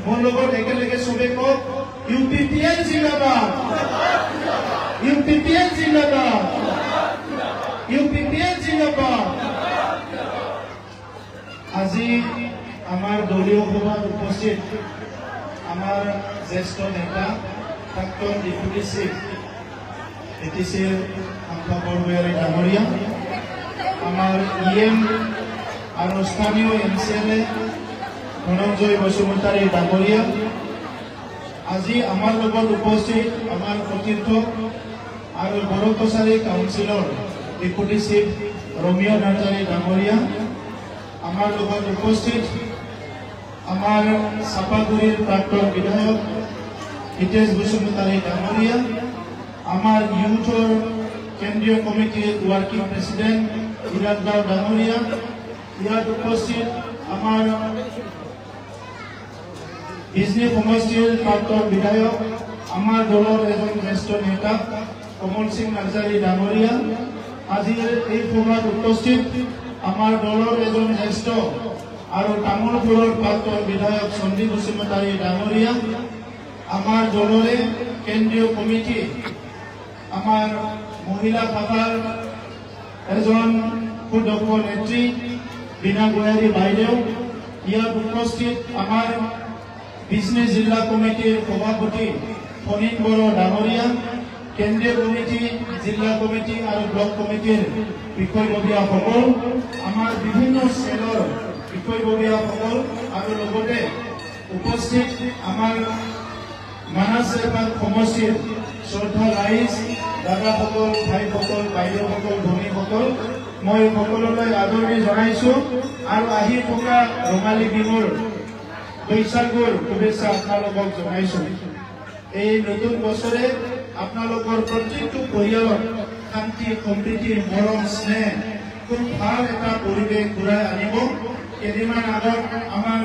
মোৰ লগত একেলগে চবে কওক ইউপিপিএল জিন্দাবাদ ইউপিপিএল জিন্দাবাদ ইউপিপিএল জিন্দাবাদ আজি আমাৰ দলীয় সভাত উপস্থিত আমাৰ জ্যেষ্ঠ নেতা প্ৰাক্তন ডেপুটি চিফ এটিচিৰ শংকৰ বৰগোহাঁই ডাঙৰীয়া আমাৰ ইএম আৰু স্থানীয় এমচিএলএ ধনঞ্জয় বসুমতাৰী ডাঙৰীয়া আজি আমাৰ লগত উপস্থিত আমাৰ সতীৰ্থ আৰু বড়োকছাৰী কাউন্সিলৰ ডেপুটি চিফ ৰমিয় নাৰ্জাৰী ডাঙৰীয়া আমাৰ লগত উপস্থিত আমাৰ চাপাগুৰিৰ প্ৰাক্তন বিধায়ক হিতেশ বসুমতাৰী ডাঙৰীয়া আমাৰ ইউথৰ কেন্দ্ৰীয় কমিটিৰ ৱাৰ্কিং প্ৰেচিডেণ্ট বিৰাট গাঁও ডাঙৰীয়া ইয়াত উপস্থিত আমাৰ বিজনী সমষ্টিৰ প্ৰাক্তন বিধায়ক আমাৰ দলৰ এজন জ্যেষ্ঠ নেতা কমল সিং নাৰ্জাৰী ডাঙৰীয়া আজিৰ এই সভাত উপস্থিত আমাৰ দলৰ এজন জ্যেষ্ঠ আৰু তামোলপুৰৰ প্ৰাক্তন বিধায়ক সন্দীপ বসুমতাৰী ডাঙৰীয়া আমাৰ দলৰে কেন্দ্ৰীয় কমিটি আমাৰ মহিলা শাখাৰ এজন সুদক্ষ নেত্ৰী বীণা গোহাঁই বাইদেউ ইয়াত উপস্থিত আমাৰ বিজনী জিলা কমিটিৰ সভাপতি ফণীন বড়ো ডাঙৰীয়া কেন্দ্ৰীয় কমিটি জিলা কমিটি আৰু ব্লক কমিটিৰ বিষয়ববীয়াসকল আমাৰ বিভিন্ন চেলৰ বিষয়ববীয়াসকল আৰু লগতে উপস্থিত আমাৰ মানাহ চেৰপাল সমষ্টিৰ শ্ৰদ্ধা ৰাইজ দাদাসকল ভাইসকল বাইদেউসকল ভনীসকল মই সকলোলৈ আদৰণি জনাইছো আৰু আহি থকা ৰঙালী বিহুৰ বৈশাগুৰ শুভেচ্ছা আপোনালোকক জনাইছো এই নতুন বছৰে আপোনালোকৰ প্ৰত্যেকটো পৰিয়ালত শান্তি সম্প্ৰীতি মৰম স্নেহ খুব ভাল এটা পৰিৱেশ ঘূৰাই আনিব কেইদিনমান আগত আমাৰ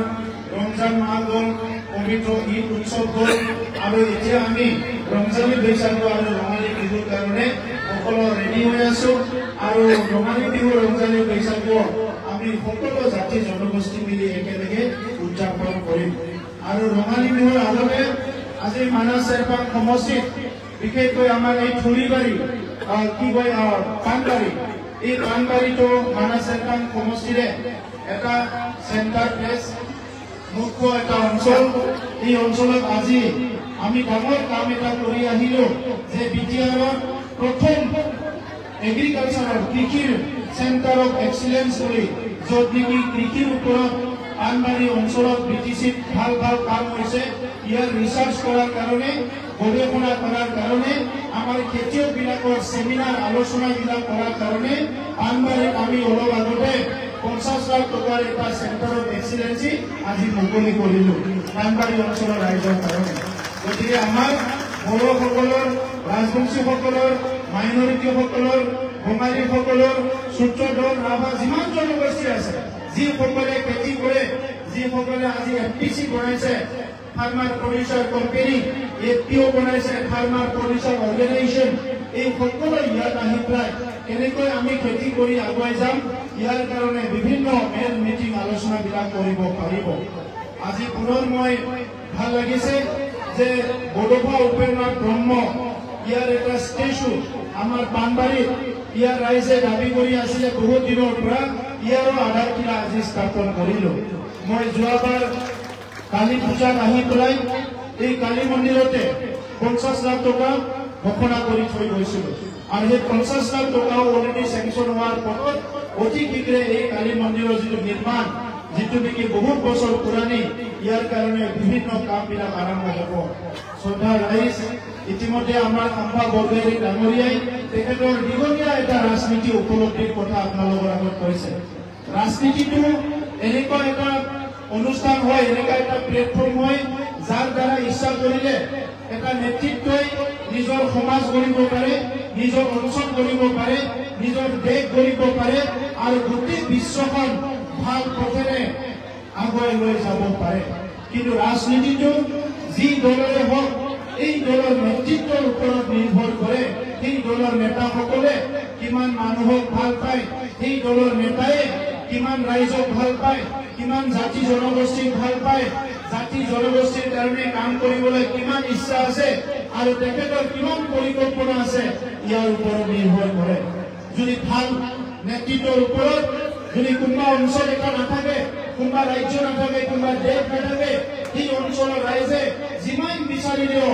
ৰমজান মাহ গ'ল পবিত্ৰ ঈদ উৎসৱ গ'ল আৰু এতিয়া আমি ৰমজানী বৈশাগু আৰু ৰঙালী বিহুৰ কাৰণে সকলো ৰেডি হৈ আছো আৰু ৰঙালী বিহু ৰমজানী বৈশাগু আমি সকলো জাতি জনগোষ্ঠী মিলি একেলগে উদযাপন কৰিম আৰু ৰঙালী বিহুৰ আগতে আজি মানাহ চেৰপাল সমষ্টিত বিশেষকৈ আমাৰ এই থুৰিবাৰী কি কয় পাণবাৰী এই পাণবাৰীটো মানাহ চেৰপাল সমষ্টিৰে এটা চেণ্টাৰ প্লেচ মুখ্য এটা অঞ্চল এই অঞ্চলত আজি আমি ডাঙৰ কাম এটা কৰি আহিলো যে বিটিআৰৰ প্ৰথম এগ্ৰিকালচাৰৰ কৃষিৰ চেণ্টাৰ অফ এক্সিলেন্স কৰি য'ত নেকি কৃষিৰ ওপৰত পাণবাৰী অঞ্চলত বিটিচিত ভাল ভাল কাম হৈছে ইয়াৰ ৰিচাৰ্চ কৰাৰ কাৰণে গৱেষণা কৰাৰ কাৰণে আমাৰ খেতিয়কবিলাকৰ চেমিনাৰ আলোচনাবিলাক কৰাৰ কাৰণে পাণবাৰীত আমি অলপ আগতে 50 লাখ টকাৰ এটা চেণ্টাৰ অফ এক্সিলেন্সি আজি মুকলি কৰিলো পাণবাৰী অঞ্চলৰ ৰাইজৰ কাৰণে গতিকে আমাৰ বড়োসকলৰ ৰাজবংশীসকলৰ মাইনৰিটিসকলৰ বঙালীসকলৰ সূত্ৰধৰ ৰাভা যিমান জনগোষ্ঠী আছে যিসকলে খেতি কৰে যিসকলে আজি এফপিচি বনাইছে ফাৰ্মাৰ প্ৰডিউচাৰ কোম্পানী এফপিঅ বনাইছে ফাৰ্মাৰ প্ৰডিউচাৰ অৰ্গেনাইজেশ্যন এই সকলো ইয়াত আহি প্ৰায় কেনেকৈ আমি খেতি কৰি আগুৱাই যাম ইয়াৰ কাৰণে বিভিন্ন মেল মিটিং আলোচনাবিলাক কৰিব পাৰিব আজি পুনৰ মই ভাল লাগিছে যে বড়োফা উপেন্দ্ৰনাথ ব্ৰহ্ম ইয়াৰ এটা ষ্টেচু আমাৰ পাণবাৰীত ইয়াৰ ৰাইজে দাবী কৰি আছিলে বহুত দিনৰ পৰা ইয়াৰো আধাৰশিলা আজি স্থাপন কৰিলো মই যোৱাবাৰ কালী পূজাত আহি পেলাই এই কালী মন্দিৰতে 50 লাখ টকা ঘোষণা কৰি থৈ গৈছিলো আৰু সেই 50 লাখ টকাও অলৰেডি চেংচন হোৱাৰ ফলত অতি শীঘ্ৰে এই কালী মন্দিৰৰ যিটো নিৰ্মাণ যিটো নেকি বহুত বছৰ পুৰণি ইয়াৰ কাৰণে বিভিন্ন কামবিলাক আৰম্ভ হ'ব শ্ৰদ্ধা ৰাইজ ইতিমধ্যে আমাৰ শংকৰ বৰগোহাঁই ডাঙৰীয়াই তেখেতৰ দীঘলীয়া এটা ৰাজনীতি উপলব্ধিৰ কথা আপোনালোকৰ আগত কৈছে ৰাজনীতিটো এনেকুৱা এটা অনুষ্ঠান হয় এনেকুৱা এটা প্লেটফৰ্ম হয় যাৰ দ্বাৰা ইচ্ছা কৰিলে এটা নেতৃত্বই নিজৰ সমাজ গঢ়িব পাৰে নিজৰ অঞ্চল গঢ়িব পাৰে নিজৰ দেশ গঢ়িব পাৰে আৰু গোটেই বিশ্বখন ভাল পথেৰে আগুৱাই লৈ যাব পাৰে কিন্তু ৰাজনীতিটো যি দলৰে হওক এই দলৰ নেতৃত্বৰ ওপৰত নিৰ্ভৰ কৰে সেই দলৰ নেতাসকলে কিমান মানুহক ভাল পায় সেই দলৰ নেতাই কিমান ৰাইজক ভাল পায় কিমান জাতি জনগোষ্ঠীক ভাল পায়, জাতি জনগোষ্ঠীৰ কাৰণে কাম কৰিবলৈ কিমান ইচ্ছা আছে আৰু তেখেতৰ কিমান পৰিকল্পনা আছে ইয়াৰ ওপৰত নিৰ্ভৰ কৰে। যদি ভাল নেতৃত্বৰ ওপৰত যদি কোনোবা অঞ্চল এটা নাথাকে, কোনোবা ৰাজ্য নাথাকে, কোনোবা দেশ নাথাকে, সেই অঞ্চলৰ ৰাইজে যিমান বিচাৰিলেও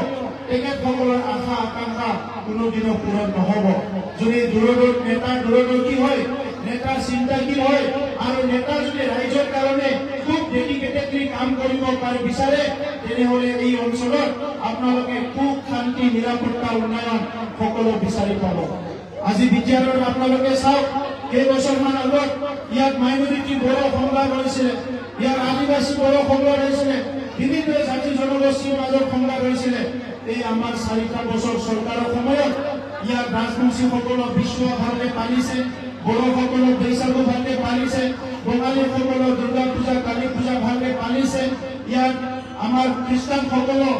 তেখেতসকলৰ আশা আকাংক্ষা কোনোদিনো পূৰণ নহব। যদি দূৰৰ নেতা দূৰদৰ্শী হয়, নেতাৰ চিন্তাশীল হয় আৰু নেতা যদি ৰাইজৰ কাৰণে খুব ডেডিকেটেডলি কাম কৰিব পাৰে বিচাৰে, তেনেহলে এই অঞ্চলত আপোনালোকে খুব শান্তি, নিৰাপত্তা, উন্নয়ন সকলো বিচাৰি পাব। আজি বিদ্যালয়ত আপোনালোকে চাওক, কেইবছৰমান আগত ইয়াত মাইনৰিটি বড়ো সংঘাত হৈছিলে, ইয়াত আদিবাসী বড়ো সংঘাত হৈছিলে, বিভিন্ন জাতি জনগোষ্ঠীৰ মাজত সংঘাত হৈছিলে। এই আমাৰ 4টা বছৰ চৰকাৰৰ সময়ত ইয়াত ৰাজবংশীসকলক বিশ্বু ভালকে পালিছে, বড়োসকলক বৈশাগু ভালকে পালিছে, বঙালীসকলক দুৰ্গা পূজা, কালী পূজা ভালকে পালিছে। ইয়াত আমাৰ খ্ৰীষ্টানসকলক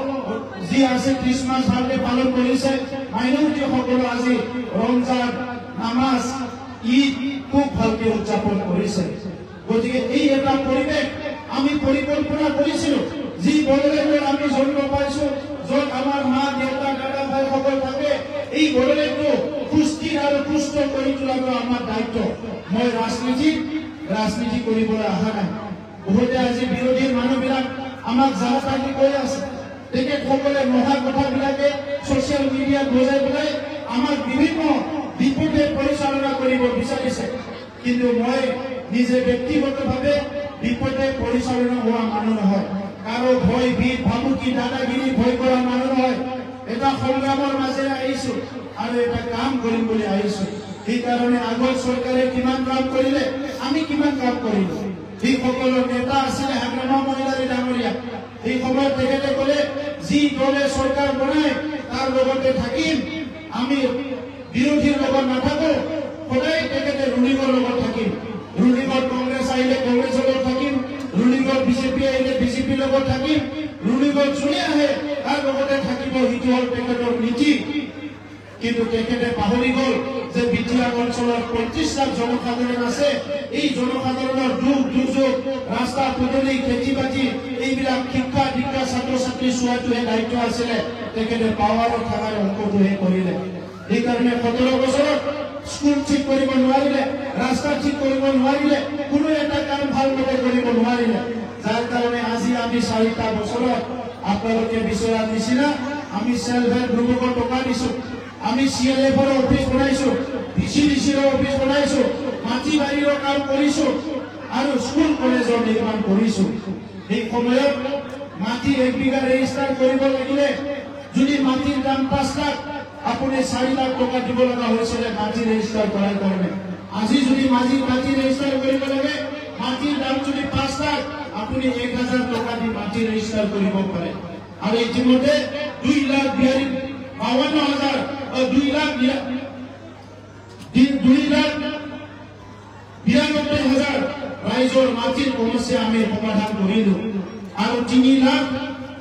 যি আছে খ্ৰীষ্টমাছ ভালকে পালন কৰিছে। মাইনৰিটিসকলক আজি ৰমজান, নামাজ, ঈদ খুব ভালকে উদযাপন কৰিছে। গতিকে এই এটা পৰিৱেশ আমি পৰিকল্পনা কৰিছিলো, যি বড়োলেণ্ডত আমি জন্ম পাইছো, য'ত আমাৰ মা দেউতা দাদা ভাইসকল থাকে, এই বড়োলেণ্ডটো সুস্থিৰ আৰু সুস্থ কৰি তোলাটো আমাৰ দায়িত্ব। মই ৰাজনীতি কৰিবলৈ অহা নাই। বহুতে আজি বিৰোধীৰ মানুহবিলাক আমাক জাহাতাহি কৰি আছে। তেখেতসকলে নহা কথাবিলাকে ছচিয়েল মিডিয়াত বজাই পেলাই আমাক বিভিন্ন বিপদে পৰিচালনা কৰিব বিচাৰিছে। কিন্তু মই নিজে ব্যক্তিগতভাৱে বিপদে পৰিচালনা হোৱা মানুহ নহয়, কাৰো ভয় ভীত ভাবুকি দাদাগিৰি ভয় কৰা মানুহ নহয়। এটা সংগ্ৰামৰ মাজেৰে আহিছো আৰু এটা কাম কৰিম বুলি আহিছো। সেইকাৰণে আগৰ চৰকাৰে কিমান কাম কৰিলে, আমি কিমান কাম কৰিলো। সেইসকলৰ নেতা আছিলে হাগ্ৰামা মহিলাৰী ডাঙৰীয়া। এই সময়ত তেখেতে ক'লে, যি দলে চৰকাৰ বনায় তাৰ লগতে থাকিম, আমি বিৰোধীৰ লগত নাথাকো। সদায় তেখেতে ৰুলিঙৰ লগত থাকিম, ৰুলিঙত কংগ্ৰেছ আহিলে কংগ্ৰেছৰ লগত থাকিম, ৰুলিঙত বিজেপি আহিলে বিজেপিৰ লগত থাকিম, ৰুলিঙত যোনে আহে তাৰ লগতে থাকিব। সেইটো হ'ল তেখেতৰ নীতি। কিন্তু তেখেতে পাহৰি গ'ল যে বিটিয়া অঞ্চলত 35 লাখ জনসাধাৰণ আছে। এই জনসাধাৰণৰ দুখ দুৰ্যোগ, ৰাস্তা পদূলি, খেতি বাতি, এইবিলাক শিক্ষা দীক্ষা ছাত্ৰ ছাত্ৰী চোৱাটোহে দায়িত্ব আছিলে। তেখেতে পাৱাৰত থকাৰ অংশটোহে কৰিলে। সেইকাৰণে 17 বছৰত স্কুল ঠিক কৰিব নোৱাৰিলে, ৰাস্তা ঠিক কৰিব নোৱাৰিলে, কোনো এটা কাম ভালমতে কৰিব নোৱাৰিলে। যাৰ কাৰণে আজি আমি 4টা বছৰত আপোনালোকে বিচৰাৰ নিচিনা আমি সেল্ফ হেল্প গ্ৰুপক টকা দিছো, আমি CLFৰ অফিচ বনাইছো, DCDCৰ অফিচ বনাইছো, মাটি বাৰীৰ কাম কৰিছো আৰু স্কুল কলেজৰ নিৰ্মাণ কৰিছো। এই সময়ত মাটি 1 বিঘা ৰেজিষ্টাৰ কৰিব লাগিলে যদি মাটিৰ দাম 5 লাখ, আপুনি 4 লাখ টকা দিব লগা হৈছিল মাটি ৰেজিষ্টাৰ কৰাৰ কাৰণে। আজি যদি মাটি ৰেজিষ্টাৰ কৰিব লাগে, মাটিৰ দাম যদি 5 লাখ, আপুনি 1000 টকা দি মাটি ৰেজিষ্টাৰ কৰিব পাৰে। আৰু ইতিমধ্যে 2,52,000 ৰাইজৰ মাটিৰ সমস্যা আমি সমাধান কৰিলো। আৰু 3 লাখ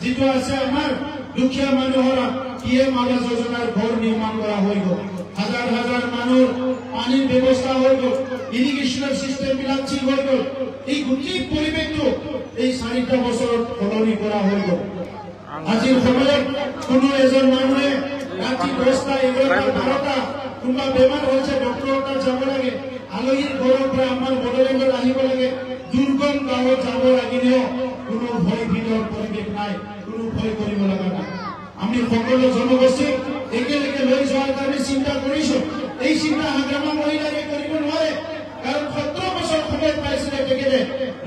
যিটো আছে আমাৰ দুখীয়া মানুহৰ PM আৱাস যোজনাৰ ঘৰ নিৰ্মাণ কৰা হৈ গ'ল। হাজাৰ হাজাৰ মানুহৰ পানীৰ ব্যৱস্থা হৈ গ'ল, ইৰিগেশ্যনৰ চিষ্টেম বিলাক ঠিক হৈ গ'ল। এই গোটেই পৰিৱেশটো এই 4টা বছৰত সলনি কৰা হৈ গ'ল। আজিৰ সময়ত কোনো এজন মানুহে ৰাতি 10টা, 11টা, 12টা কোনোবা বেমাৰ হৈছে, ডক্টৰৰ তাত যাব লাগে, আলহীৰ ঘৰৰ পৰা আমাৰ বড়োলেণ্ডত আহিব লাগে, দুৰ্গম গাঁৱত যাব লাগিলেও কোনো ভয় ভীতৰ পৰিৱেশ নাই, কোনো ভয় কৰিব লগা নাই। আমি সকলো জনগোষ্ঠীক একেলগে লৈ যোৱাৰ কাৰণে চিন্তা কৰিছো। এই চিন্তা হাগ্ৰামা মহিলাৰে কৰিব নোৱাৰে, কাৰণ 17 বছৰ সময় পাইছিলে তেখেতে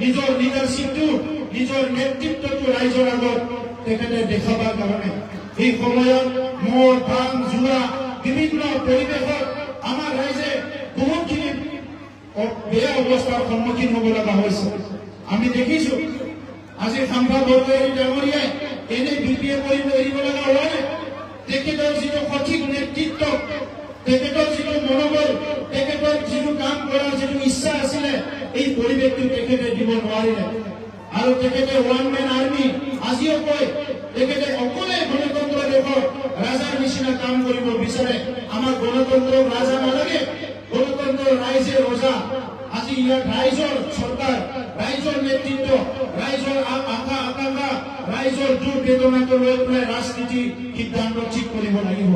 নিজৰ লিডাৰশ্বিপটো, নিজৰ নেতৃত্বটো ৰাইজৰ আগত তেখেতে দেখাবৰ কাৰণে। এই সময়ত মদ, ভাং, জুৱা, বিভিন্ন পৰিৱেশত আমাৰ ৰাইজে বহুতখিনি বেয়া অৱস্থাৰ সন্মুখীন হ'ব লগা হৈছে। আমি দেখিছো আজি খাম্বা বৰগোহাঞি ডাঙৰীয়াই এনে BPA কৰিব এৰিব লগা হোৱা নাই। তেখেতৰ যিটো সঠিক নেতৃত্ব, তেখেতৰ যিটো মনোবল, তেখেতৰ যিটো কাম কৰাৰ যিটো ইচ্ছা আছিলে, এই পৰিৱেশটো তেখেতে দিব নোৱাৰিলে। আৰু তেখেতে ওৱান মেন আৰ্মি আজিও কয়, তেখেতে অকলে গণতন্ত্ৰ দেশৰ ৰাজাৰ নিচিনা কাম কৰিব বিচাৰে। আমাৰ গণতন্ত্ৰক ৰাজা নালাগে, গণতন্ত্ৰ ৰাইজে ৰজা। আজি ইয়াত ৰাইজৰ চৰকাৰ, ৰাইজৰ নেতৃত্ব নেতৃত্ব ৰাইজৰ আশা আকাংক্ষা ৰাইজৰ দুখ বেদনাক লৈ পেলাই ৰাজনীতি সিদ্ধান্ত ঠিক কৰিব লাগিব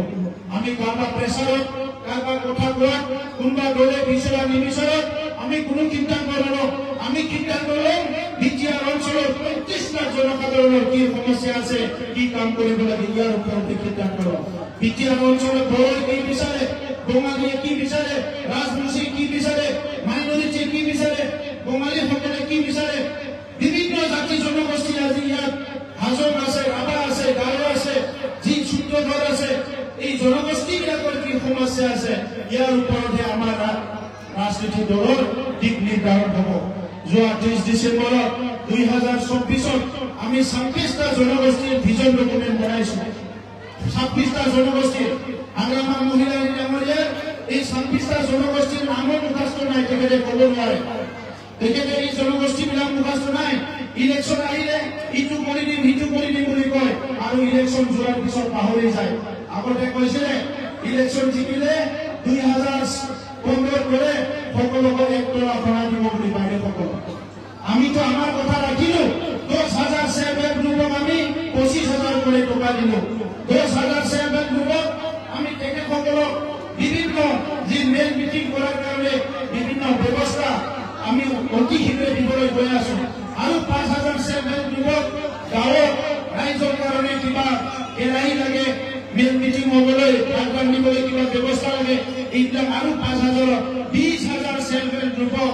আমি কাৰোবাৰ প্ৰেছাৰত কাৰোবাৰ কথা কোৱাত কোনোবা দলে বিচৰা নিবিচাৰত আমি কোনো সিদ্ধান্ত নলওঁ আমি সিদ্ধান্ত ল'ম বিটিআৰ অঞ্চলৰ 35 লাখ জনসাধাৰণৰ কি সমস্যা আছে কি কাম কৰিব লাগে ইয়াৰ ওপৰত সিদ্ধান্ত ল'ম বিটিআৰ অঞ্চলত বড়োৱে কি বিচাৰে বঙালীয়ে কি বিচাৰে ৰাজবংশী কি বিচাৰে মাইনৰিটিয়ে কি বিচাৰে বঙালীসকলে কি বিচাৰে বিভিন্ন জাতি জনগোষ্ঠী আজি ইয়াত হাজং আছে ৰাভা আছে গাৰো আছে যি সূত্ৰধৰ আছে এই জনগোষ্ঠীবিলাকৰ কি সমস্যা আছে ইয়াৰ ওপৰতে আমাৰ ৰাজনীতি দলৰ দিক নিৰ্ধাৰণ হ'ব যোৱা 30 ডিচেম্বৰত 2024ত আমি 26টা জনগোষ্ঠীৰ ভিজন ডকুমেণ্ট বনাইছো 26টা জনগোষ্ঠীৰ আগ্ৰামা মহিলা ডাঙৰীয়াৰ এই 26টা জনগোষ্ঠীৰ নামৰ মুখাস্ত নাই তেখেতে ক'ব নোৱাৰে তেখেতে এই জনগোষ্ঠীবিলাক মুখাস্ত নাই ইলেকশ্যন আহিলে ইটো কৰি দিম সিটো কৰি দিম বুলি কয় আৰু ইলেকশ্যন যোৱাৰ পিছত পাহৰি যায় আগতে কৈছিলে ইলেকশ্যন জিকিলে 2015 কৰে সকলোকে 1 টকা ভৰা দিব বুলি বাইদেউসকল আমিতো আমাৰ কথা ৰাখিলো 10,000 সেল্ফ হেল্প গ্ৰুপক আমি 25,000 কৰি টকা দিলো 10,000 সেল্ফ হেল্প গ্ৰুপক আমি তেখেতসকলক বিভিন্ন যি মেল মিটিং কৰাৰ কাৰণে বিভিন্ন ব্যৱস্থা আমি অতি শীঘ্ৰে দিবলৈ গৈ আছো আৰু 5,000 সেল্ফ হেল্প গ্ৰুপক গাঁৱত ৰাইজৰ কাৰণে কিবা এৰাই লাগে মেল মিটিং হ'বলৈ ভাগবান দিবলৈ কিবা ব্যৱস্থা লাগে এইবিলাক আৰু 5,000 20,000 সেল্ফ হেল্প গ্ৰুপক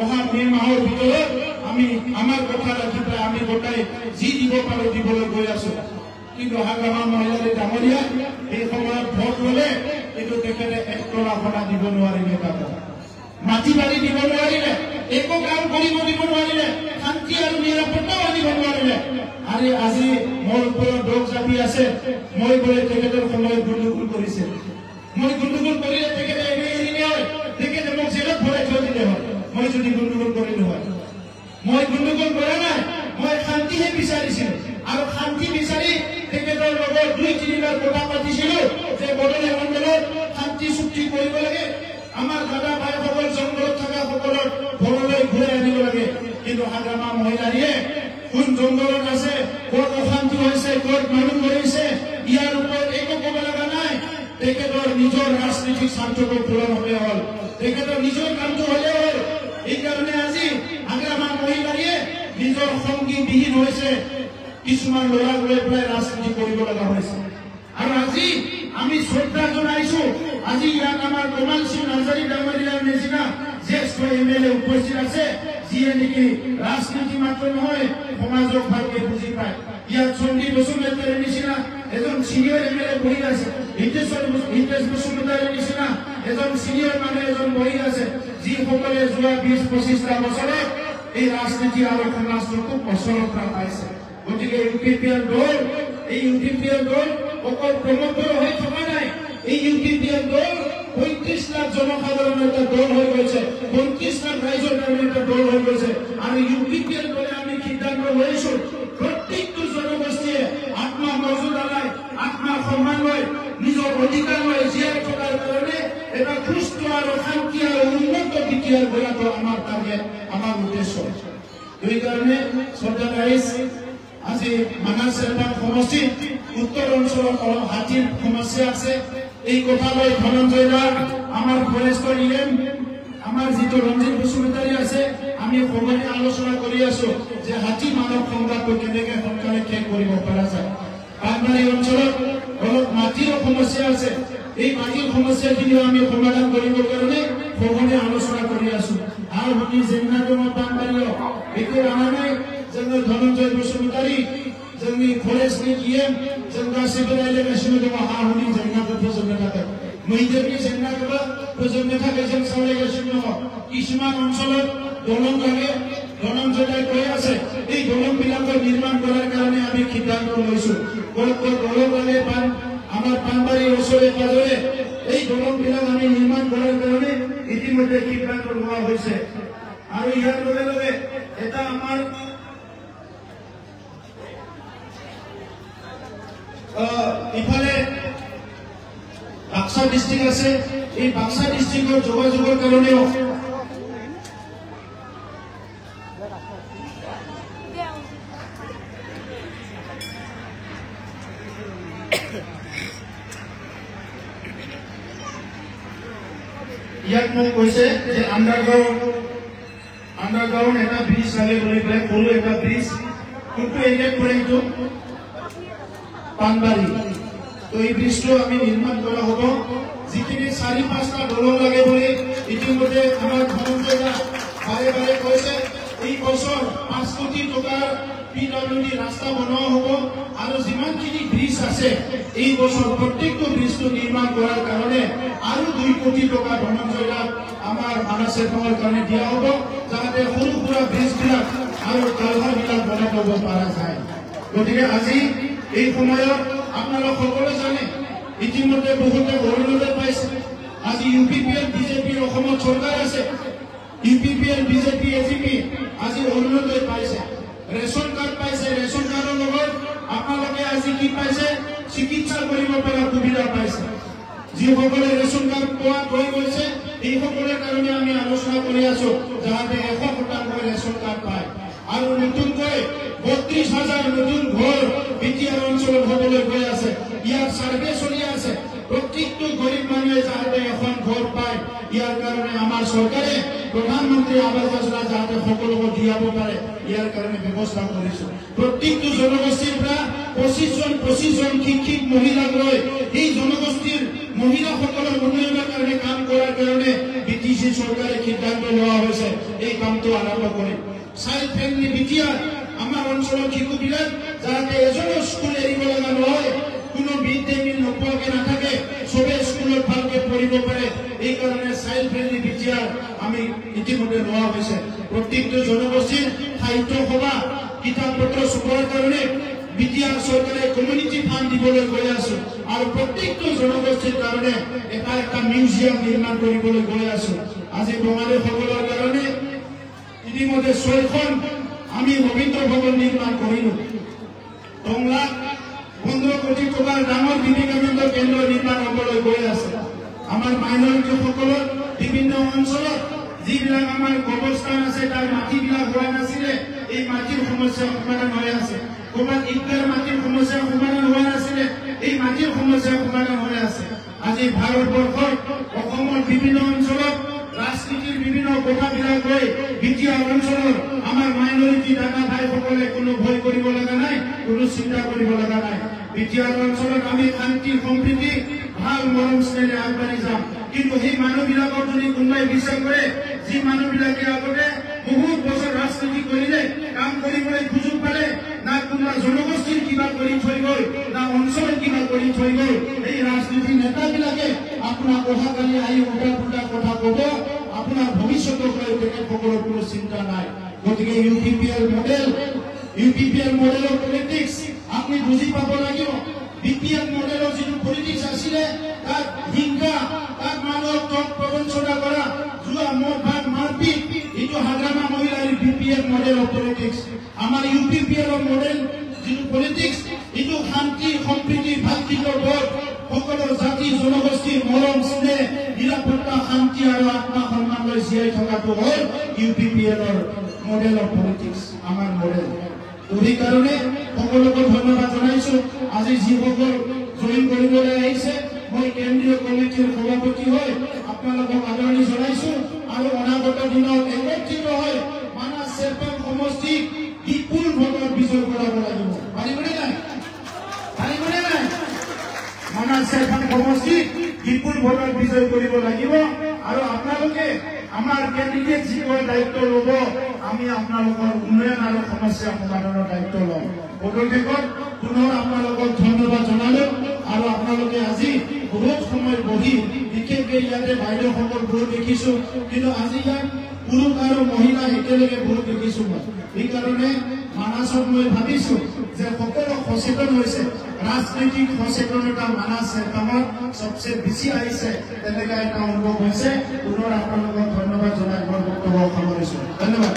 অহা মে মাহৰ ভিতৰত আমি আমাৰ কথা ৰাখি পেলাই আমি গোটাই যি দিব পাৰো দিবলৈ গৈ আছো কিন্তু হাগ্ৰামা মহিলা ডাঙৰীয়া এই সময়ত ভোট ল'লে কিন্তু তেখেতে 1 টকা ভৰা দিব নোৱাৰিলে কাকো মাটি বাৰী দিব নোৱাৰিলে একো কাম কৰিব দিব নোৱাৰিলে শান্তি আৰু নিৰাপত্তাও আনিব নোৱাৰিলে আৰু আজি মোৰ ওপৰত দোষ জাপি আছে মই বোলে তেখেতৰ সময়ত গণ্ডগোল কৰিছে মই গণ্ডগোল কৰিলে তেখেতে এৰি নিয়ে তেখেতে মোক জেলত ভৰাই থৈ দিলে হয় মই যদি গণ্ডগোল কৰিলো হয় মই গণ্ডগোল কৰা নাই মই শান্তিহে বিচাৰিছিলো আৰু শান্তি বিচাৰি তেখেতৰ লগত 2-3 বাৰ কথা পাতিছিলো যে বড়োলেণ্ড অঞ্চলত শান্তি চুক্তি কৰিব লাগে আমাৰ দাদা ভাইসকল জংঘলত থকা সকলৰ ঘৰলৈ ঘূৰাই আনিব লাগে কিন্তু হাগ্ৰামা মহিলাৰীয়ে কোন জংঘলত আছে ক'ত অশান্তি হৈছে ক'ত মানুহ মৰিছে ইয়াৰ ওপৰত একো ক'ব লগা নাই তেখেতৰ নিজৰ ৰাজনীতিক স্বাৰ্থটো পূৰণ হ'লে হ'ল তেখেতৰ নিজৰ কামটো হ'লে হ'ল এইকাৰণে আজি হাগ্ৰামা মহিলাৰীয়ে নিজৰ সংগীবিহীন হৈছে কিছুমান ল'ৰাক লৈ পেলাই ৰাজনীতি কৰিব লগা হৈছে আৰু আজি আমি শ্ৰদ্ধা জনাইছো আজি ইয়াত আমাৰ কমল সিং নাৰ্জাৰী ডাঙৰীয়াৰ নিচিনা জ্যেষ্ঠ এমএলএ উপস্থিত আছে যিয়ে নেকি ৰাজনীতি মাত্ৰ নহয় সমাজক ভালকে বুজি পায় ইয়াত চণ্ডী বসুমতাৰীৰ নিচিনা এজন সিনিয়ৰ এমএলএ বহি আছে হিতেশ বসুমতাৰীৰ নিচিনা এজন সিনিয়ৰ মানুহ এজন বহি আছে যিসকলে যোৱা 20-25টা বছৰত এই ৰাজনীতি আৰু সমাজটো খুব প্ৰচলতা পাইছে গতিকে ইউপিপিএল দল এই ইউপিপিএল দল অকল প্ৰমোটৰ হৈ থকা নাই এই ইউপিপিএল দল 35 লাখ জনসাধাৰণৰ এটা দল হৈ গৈছে 35 লাখ ৰাইজৰ কাৰণে এটা দল হৈ গৈছে আৰু ইউপিপিএল দলে আমি সিদ্ধান্ত লৈছো প্ৰত্যেকটো জনগোষ্ঠীয়ে আত্মা মৰ্যাদা লৈ আত্মা সন্মান লৈ নিজৰ অধিকাৰ লৈ জীয়াই থকাৰ কাৰণে এটা সুস্থ আৰু শান্তি আৰু উন্নত বিটিআৰ গঢ়াটো আমাৰ টাৰ্গেট আমাৰ উদ্দেশ্য এইকাৰণে শ্ৰদ্ধা ৰাইজ আজি মানাহ চেৰপাং সমষ্টিত উত্তৰ অঞ্চলত অলপ হাতীৰ সমস্যা আছে এই কথা লৈ ধনঞ্জয় দা আমাৰ ফৰেষ্টৰ ইএম আমাৰ যিটো ৰঞ্জিত বসুমতাৰী আছে আমি সঘনে আলোচনা কৰি আছো যে হাতী মানৱ সংঘাতটো কেনেকৈ সোনকালে শেষ কৰিব পৰা যায় পানবাৰী অঞ্চলত অলপ মাটিৰ সমস্যা আছে এই মাটিৰ সমস্যাখিনিও আমি সমাধান কৰিবৰ কাৰণে সঘনে আলোচনা কৰি আছো আৰু শুনি যেনেকৈ পানবাৰী একো অহা নাই जोङो धनन्जय बसुमतारी जोंनि फरेस्टनि इएम जों गासैबो रायज्लायगासिनो दङ हा हुनि जेंनाखौ फोजोबनो थाखाय मैदेरनि जेंनाखौबो फोजोबनो थाखाय जों सावरायगासिनो दङ किसुमान अञ्चলত दलं লাগে ধনঞ্জয় কৈ আছে এই দলংবিলাকৰ নিৰ্মাণ কৰাৰ কাৰণে আমি সিদ্ধান্ত লৈছো ক'ত দলং লাগে আমাৰ পানবাৰী ওচৰে পাজৰে এই দলংবিলাক আমি নিৰ্মাণ কৰাৰ কাৰণে ইতিমধ্যে সিদ্ধান্ত লোৱা হৈছে আৰু ইয়াৰ লগে লগে এটা আমাৰ ইফালে বাক্সা ডিস্ট্ৰিক্ট আছে এই বাক্সা ডিস্ট্ৰিক্টৰ যোগাযোগৰ কাৰণেও ইয়াত মোক কৈছে যে আন্ডাৰগ্ৰাউণ্ড এটা ব্ৰিজ লাগে বুলি পেলাই সৰু এটা ব্ৰিজ কোনটো এৰিয়াত পৰে এইটো পানবাৰী তো এই ব্ৰিজটো আমি নিৰ্মাণ কৰা হ'ব যিখিনি 4-5টা দলং লাগে বুলি ইতিমধ্যে আমাৰ ধনঞ্জয় বাৰে বাৰে কৈছে এই বছৰ 5 কোটি টকাৰ পিডব্লিউডি ৰাস্তা বনোৱা হ'ব আৰু যিমানখিনি ব্ৰিজ আছে এই বছৰ প্ৰত্যেকটো ব্ৰিজটো নিৰ্মাণ কৰাৰ কাৰণে আৰু 2 কোটি টকা ধনঞ্জয় আমাৰ মানস চেৰপাঙৰ কাৰণে দিয়া হ'ব যাতে সৰু সুৰা ব্ৰিজবিলাক আৰু কালভাৰবিলাক বনাব পৰা যায় গতিকে আজি এই সময়ত আপোনালোক সকলোৱে জানে ইতিমধ্যে বহুতে অৰুণোদয় পাইছে আজি ইউপিপিএল বিজেপিৰ অসমত চৰকাৰ আছে ইউপিপিএল বিজেপি এজিপি আজি অৰুণোদয় পাইছে ৰেচন কাৰ্ড পাইছে ৰেচন কাৰ্ডৰ লগত আপোনালোকে আজি কি পাইছে চিকিৎসা কৰিব পৰা সুবিধা পাইছে যিসকলে ৰেচন কাৰ্ড পোৱা হৈ গৈছে এইসকলৰ কাৰণে আমি আলোচনা কৰি আছো যাতে 100% ৰেচন কাৰ্ড পায় আৰু নতুনকৈ 32,000 নতুন ঘৰ বিটিআৰ অঞ্চলত হ'বলৈ গৈ আছে ইয়াৰ সাৰ্ভে চলি আছে প্ৰত্যেকটো গৰীব মানুহে যাতে এখন ঘৰ পায় ইয়াৰ কাৰণে আমাৰ চৰকাৰে প্ৰধানমন্ত্ৰী আৱাস যোজনা যাতে সকলোকে দিয়াব পাৰে ইয়াৰ কাৰণে ব্যৱস্থা কৰিছে প্ৰত্যেকটো জনগোষ্ঠীৰ পৰা 25 জন শিক্ষিত মহিলাক লৈ এই জনগোষ্ঠীৰ মহিলাসকলৰ উন্নয়নৰ কাৰণে কাম কৰাৰ কাৰণে বিটিসি চৰকাৰে সিদ্ধান্ত লোৱা হৈছে এই কামটো আৰম্ভ কৰি চাইল্ড ফ্ৰেণ্ডলি বিটিআৰ আমাৰ অঞ্চলৰ শিশুবিলাক যাতে এজন স্কুল এৰিব লগা নহয় কোনো মিড ডে মিল নোপোৱাকে নাথাকে সবে স্কুলত ভালকে পঢ়িব পাৰে এই কাৰণে চাইল্ড ফ্ৰেণ্ডলি বিটিআৰ আমি ইতিমধ্যে লোৱা হৈছে প্ৰত্যেকটো জনগোষ্ঠীৰ সাহিত্য সভা কিতাপ পত্ৰ চোৱাৰ কাৰণে বিটিআৰ চৰকাৰে কমিউনিটি ফাণ্ড দিবলৈ গৈ আছে আৰু প্ৰত্যেকটো জনগোষ্ঠীৰ কাৰণে এটা মিউজিয়াম নিৰ্মাণ কৰিবলৈ গৈ আছে আজি বঙালীসকলৰ কাৰণে ইতিমধ্যে 6খন আমি ৰবীন্দ্ৰ ভৱন নিৰ্মাণ কৰিলো 15 কোটি টকাৰ ডাঙৰ বিবেকানন্দ কেন্দ্ৰ নিৰ্মাণ হ'বলৈ গৈ আছে আমাৰ মাইনৰিটিসকলৰ বিভিন্ন অঞ্চলত যিবিলাক আমাৰ কবৰস্থান আছে তাৰ মাটিবিলাক হোৱা নাছিলে এই মাটিৰ সমস্যা সমাধান হৈ আছে ক'ৰবাত ইটাৰ মাটিৰ সমস্যা সমাধান হোৱা নাছিলে এই মাটিৰ সমস্যা সমাধান হৈ আছে আজি ভাৰতবৰ্ষৰ অসমৰ বিভিন্ন অঞ্চলত ৰাজনীতিৰ বিভিন্ন কথাবিলাক লৈ বিটিআৰ অঞ্চলৰ আমাৰ মাইনৰিটি দাদা ভাইসকলে কোনো ভয় কৰিব লগা নাই কোনো চিন্তা কৰিব লগা নাই বিটিআৰ অঞ্চলত আমি শান্তি সম্প্ৰীতি ভাল মৰম স্নেহে আগবাঢ়ি যাম কিন্তু সেই মানুহবিলাকৰ যদি কোনোবাই বিশ্বাস কৰে যি মানুহবিলাকে আগতে বহুত বছৰ ৰাজনীতি কৰিলে কাম কৰিবলৈ সুযোগ পালে না কোনোবা জনগোষ্ঠীৰ কিবা কৰি থৈ গ'ল না অঞ্চলৰ কিবা কৰি থৈ গ'ল এই ৰাজনীতি নেতাবিলাকে আপোনাৰ অহাকালি আহি উল্টা পুল্টা কথা ক'ব আপোনাৰ ভৱিষ্যতক লৈ তেখেতসকলৰ কোনো চিন্তা নাই গতিকে ইউপিপিএল মডেলৰ পলিটিক্স আপুনি বুজি পাব লাগিব বিপিএল মডেলৰ যিটো পলিটিক্স আছিলে তাত হিংসা তাত মানুহক প্ৰবঞ্চনা কৰা জুৱা মদ ভাত মাৰপিট এইটো হাগ্ৰামা মহিলাৰ বিপিএল মডেলৰ পলিটিক্স আমাৰ ইউপিপিএলৰ মডেল যিটো পলিটিক্স এইটো শান্তি সম্প্ৰীতি ভাতৃত্ববোধ সকলো জাতি জনগোষ্ঠীৰ মৰম স্নেহ নিৰাপত্তা শান্তি আৰু আত্মসন্মান লৈ জীয়াই থকাটো হ'ল ইউপিপিএলৰ মডেলৰ পলিটিক্স আমাৰ মডেল এই কাৰণে সকলোকে ধন্যবাদ জনাইছো আজি যিসকল জইন কৰিবলৈ আহিছে মই কেন্দ্ৰীয় কমিটিৰ সভাপতি হৈ আপোনালোকক আদৰণি জনাইছো আৰু অনাগত দিনত একত্ৰিত হৈ মানস চেৰপাং সমষ্টিক বিপুল ভোটত বিজয় কৰাব লাগিব পাৰিবনে নাই মানস চেৰপাং সমষ্টিক বিপুল ভোটত বিজয় কৰিব লাগিব আৰু আপোনালোকে আমাৰ কেন্দ্ৰীয় যিবোৰ দায়িত্ব ল'ব আমি আপোনালোকৰ উন্নয়ন আৰু সমস্যা সমাধানৰ দায়িত্ব ল'ম গতিকে পুনৰ আপোনালোকক ধন্যবাদ জনালো আৰু আপোনালোকে আজি বহুত সময় বহি বিশেষকৈ ইয়াতে বাইদেউসকল বহুত দেখিছো কিন্তু আজি ইয়াত পুৰুষ আৰু মহিলা একেলগে বহুত দেখিছো মই সেইকাৰণে মানসত মই ভাবিছো যে সকলো সচেতন হৈছে ৰাজনৈতিক সচেতনতা মানস চেৰপাঙত সবচে বেছি আহিছে তেনেকুৱা এটা অনুভৱ হৈছে পুনৰ আপোনালোকক ধন্যবাদ জনাই মই বক্তব্য সামৰিছো ধন্যবাদ